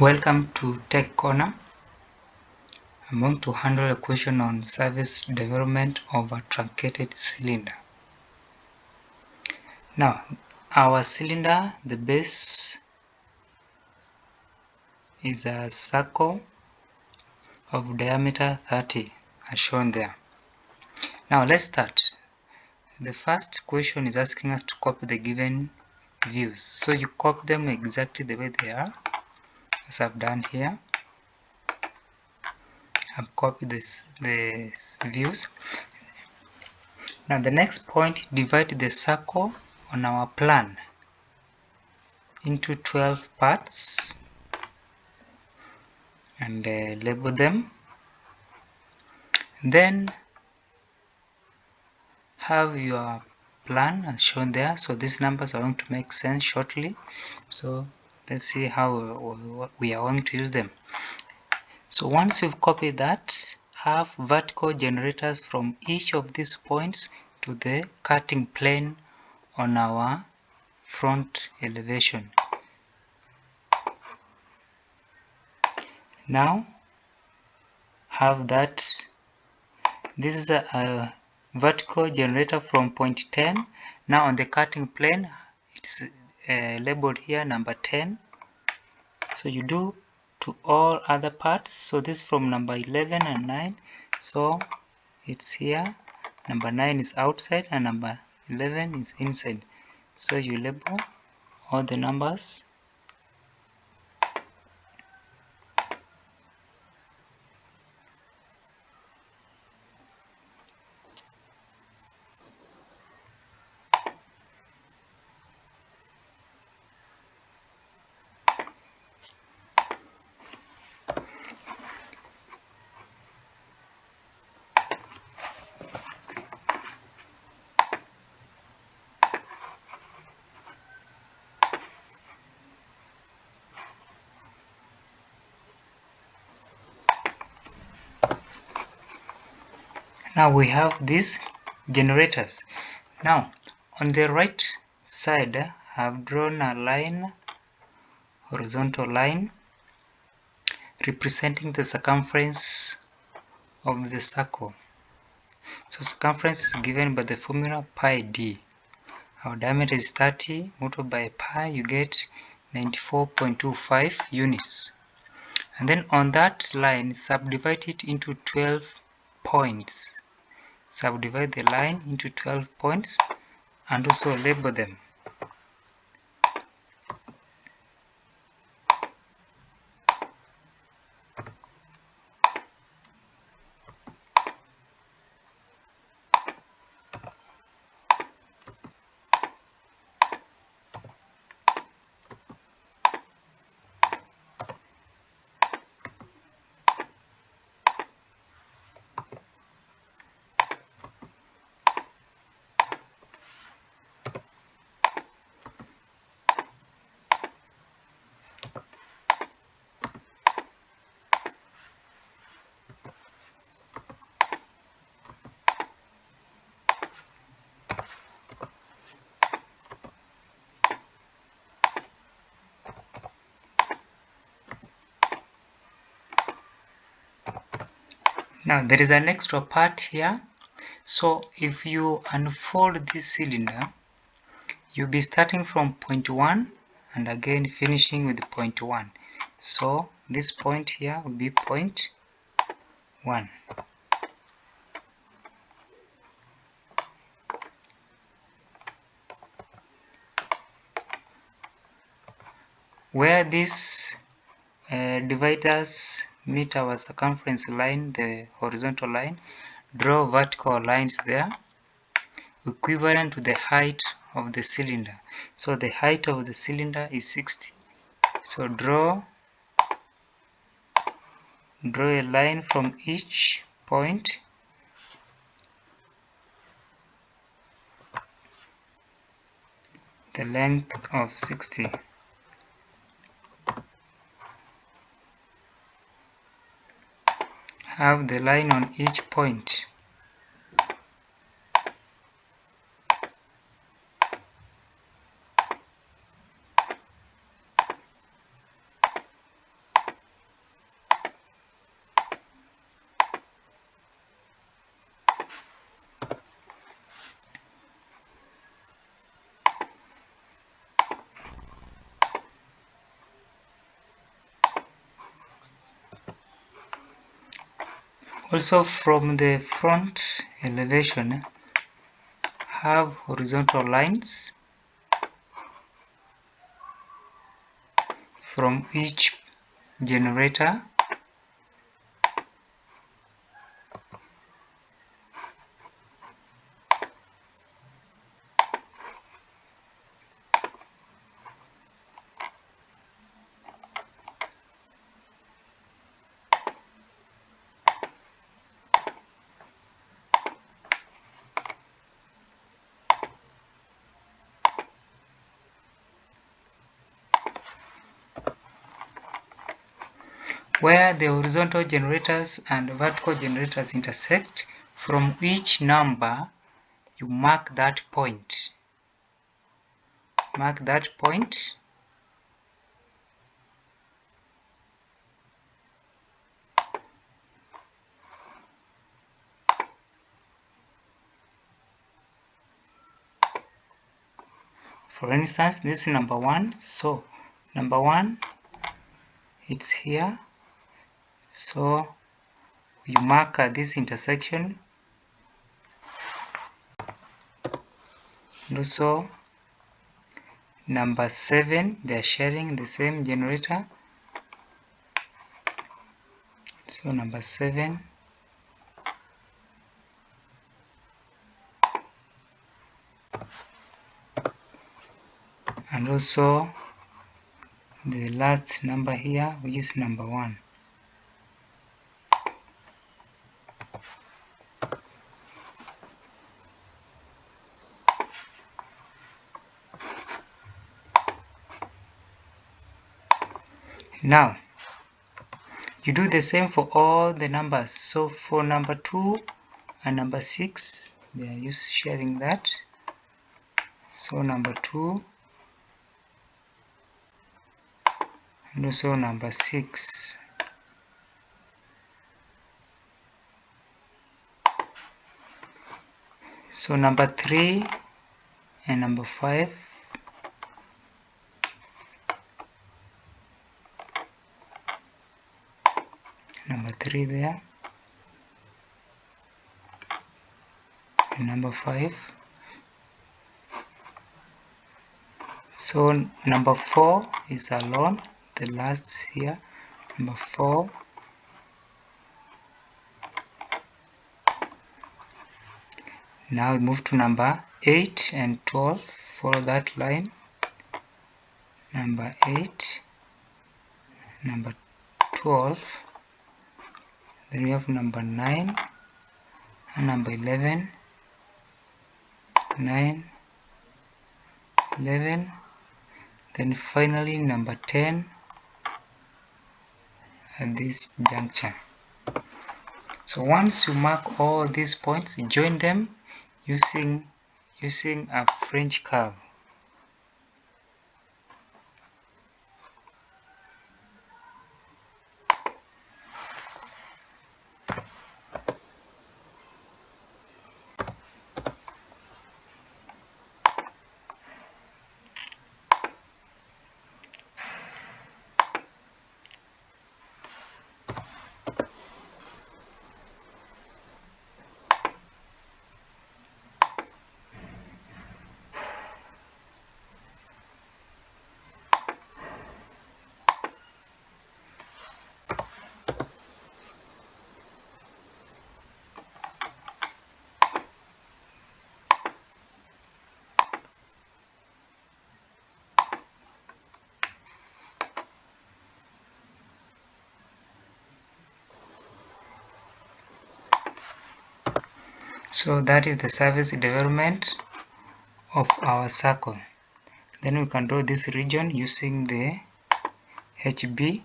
Welcome to Tech Corner. I'm going to handle a question on service development of a truncated cylinder. Now, our cylinder, the base is a circle of diameter 30 as shown there. Now let's start. The first question is asking us to copy the given views. So you copy them exactly the way they are, as I've done here. I've copied the views. Now the next point, divide the circle on our plan into 12 parts and label them. Then have your plan as shown there. So these numbers are going to make sense shortly. So let's see how we are going to use them. So once you've copied that, have vertical generators from each of these points to the cutting plane on our front elevation. Now have that. This is a vertical generator from point 10. Now on the cutting plane, it's labeled here number 10. So you do to all other parts. So this is from number 11 and 9. So it's here. Number 9 is outside and number 11 is inside. So you label all the numbers. Now we have these generators. Now on the right side, I have drawn a line, horizontal line, representing the circumference of the circle. So circumference is given by the formula pi d. Our diameter is 30, multiplied by pi, you get 94.25 units. And then on that line, subdivide it into 12 points. Subdivide the line into 12 points and also label them. Now there is an extra part here. So if you unfold this cylinder, you'll be starting from point 1 and again finishing with point 1. So this point here will be point 1. Where these dividers meet our circumference line, the horizontal line, draw vertical lines there equivalent to the height of the cylinder. So the height of the cylinder is 60. So draw a line from each point the length of 60. Have the line on each point. Also from the front elevation, have horizontal lines from each generator. Where the horizontal generators and vertical generators intersect, from each number you mark that point. Mark that point. For instance, this is number 1, so number 1, it's here, so you mark this intersection. And also number 7, they are sharing the same generator, so number 7. And also the last number here, which is number 1. Now you do the same for all the numbers. So for number 2 and number 6, they are sharing that. So number 2 and also number 6. So number 3 and number 5. Number 3 there. And number 5. So number 4 is alone, the last here. Number 4. Now we move to number 8 and 12. Follow that line. Number 8, number 12. Then we have number 9 and number 11. 9, 11. Then finally number 10 at this juncture. So once you mark all these points, join them using a French curve. So that is the surface development of our circle. Then we can draw this region using the HB.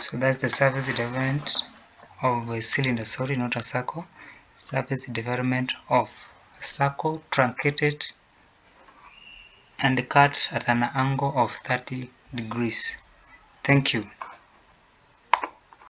So that's the surface development of a cylinder, sorry, not a circle. Surface development of a circle truncated and cut at an angle of 30 degrees. Thank you.